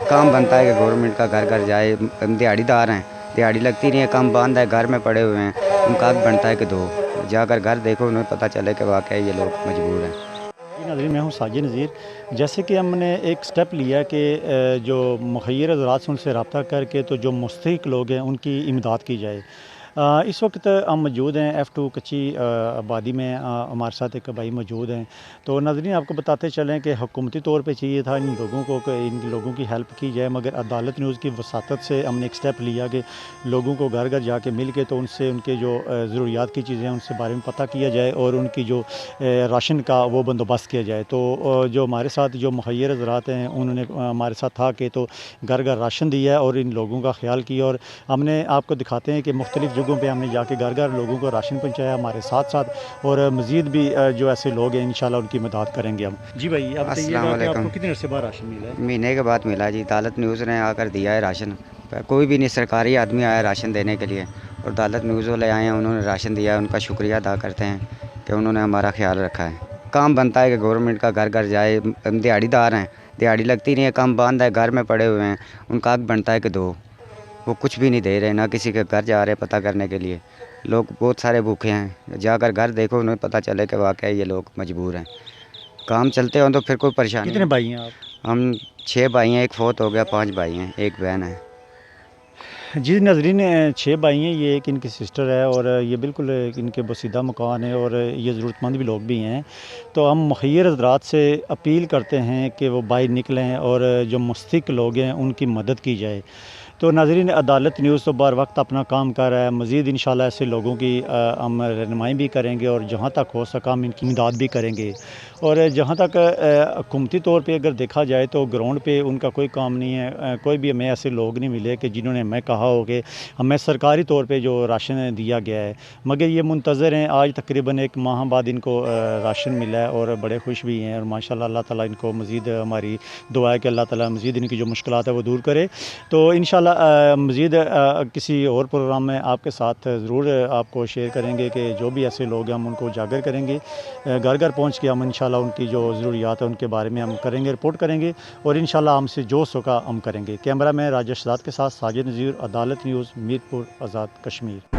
کام بنتا ہے کہ گورنمنٹ کا گھر گھر جائے. دیہڑی دار ہیں, دیہڑی لگتی نہیں ہے, کام بند ہے, گھر میں پڑے ہوئے ہیں, ان کا حق بنتا ہے کہ دو جا کر گھر دیکھو, انہیں پتہ چلے کہ واقعی یہ لوگ مجبور ہیں. جی ناظرین, میں ہوں ساجد نذیر. جیسے کہ ہم نے ایک سٹیپ لیا کہ جو مخیر حضرات سے ان سے رابطہ کر کے تو جو مستحق لوگ ہیں ان کی امداد کی جائے. اس وقت ہم موجود ہیں F2 کچی آبادی میں. ہمارے ساتھ ایک بھائی موجود ہیں. تو ناظرین, آپ کو بتاتے چلیں کہ حکومتی طور پہ چاہیے تھا ان لوگوں کو کہ ان لوگوں کی ہیلپ کی جائے, مگر عدالت نیوز کی وساطت سے ہم نے ایک سٹیپ لیا کہ لوگوں کو گھر گھر جا کے مل کے تو ان سے ان کے جو ضروریات کی چیزیں ہیں ان سے بارے میں پتہ کیا جائے اور ان کی جو راشن کا وہ بندوبست کیا جائے. تو جو ہمارے ساتھ جو مخیر حضرات ہیں انہوں نے ہمارے ساتھ تھا کہ تو گھر گھر راشن دیا ہے اور ان لوگوں کا خیال کیا, اور ہم نے آپ کو دکھاتے ہیں کہ مختلف جگہوں پہ ہم نے جا کے گھر گھر لوگوں کو راشن پہنچایا ہمارے ساتھ ساتھ, اور مزید بھی جو ایسے لوگ ہیں انشاءاللہ ان کی مدد کریں گے ہم. جی بھائی, آپ بتائیے السلام گا کہ آپ علیکم. کو کتنے عرصے بعد راشن ملا ہے؟ مہینے کے بعد ملا جی. عدالت نیوز نے آ کر دیا ہے راشن. کوئی بھی نہیں, سرکاری آدمی آیا راشن دینے کے لیے, اور عدالت نیوز والے آئے ہیں, انہوں نے راشن دیا ہے. ان کا شکریہ ادا کرتے ہیں کہ انہوں نے ہمارا خیال رکھا ہے. کام بنتا ہے کہ گورنمنٹ کا گھر گھر جائے. دیہڑی دار ہیں, دیہڑی لگتی نہیں ہے, کام بند ہے, گھر میں پڑے ہوئے ہیں, ان کا حق بنتا ہے کہ دو. وہ کچھ بھی نہیں دے رہے, نہ کسی کے گھر جا رہے پتہ کرنے کے لیے. لوگ بہت سارے بھوکے ہیں, جا کر گھر دیکھو, انہیں پتہ چلے کہ واقعی یہ لوگ مجبور ہیں. کام چلتے ہوں تو پھر کوئی پریشانی کتنے نہیں. بھائی ہیں آپ؟ ہم 6 بھائی ہیں, ایک فوت ہو گیا, 5 بھائی ہیں, ایک بہن ہے. جی ناظرین, 6 بھائی ہیں, یہ ایک ان کی سسٹر ہے, اور یہ بالکل ان کے بسیدہ مکان ہے, اور یہ ضرورت مند بھی لوگ بھی ہیں. تو ہم مخیر حضرات سے اپیل کرتے ہیں کہ وہ باہر نکلیں اور جو مستحق لوگ ہیں ان کی مدد کی جائے. تو ناظرین, عدالت نیوز تو بر وقت اپنا کام کر رہا ہے. مزید انشاءاللہ ایسے لوگوں کی ہم رہنمائی بھی کریں گے, اور جہاں تک ہو سکا ہم ان کی امداد بھی کریں گے. اور جہاں تک حکومتی طور پہ اگر دیکھا جائے تو گراؤنڈ پہ ان کا کوئی کام نہیں ہے. کوئی بھی ہمیں ایسے لوگ نہیں ملے کہ جنہوں نے ہمیں کہا ہو کہ ہمیں سرکاری طور پہ جو راشن دیا گیا ہے, مگر یہ منتظر ہیں. آج تقریباً 1 ماہ بعد ان کو راشن ملا ہے, اور بڑے خوش بھی ہیں, اور ماشاءاللہ اللہ تعالیٰ ان کو مزید, ہماری دعا ہے کہ اللہ تعالیٰ مزید ان کی جو مشکلات ہیں وہ دور کرے. تو انشاءاللہ مزید کسی اور پروگرام میں آپ کے ساتھ ضرور آپ کو شیئر کریں گے کہ جو بھی ایسے لوگ ہیں ہم ان کو اجاگر کریں گے. گھر گھر پہنچ کے ہم انشاءاللہ ان کی جو ضروریات ہیں ان کے بارے میں ہم کریں گے, رپورٹ کریں گے, اور انشاءاللہ ہم سے جو سکا ہم کریں گے. کیمرہ میں راجش ذات کے ساتھ ساجد نذیر, عدالت نیوز, میرپور, آزاد کشمیر.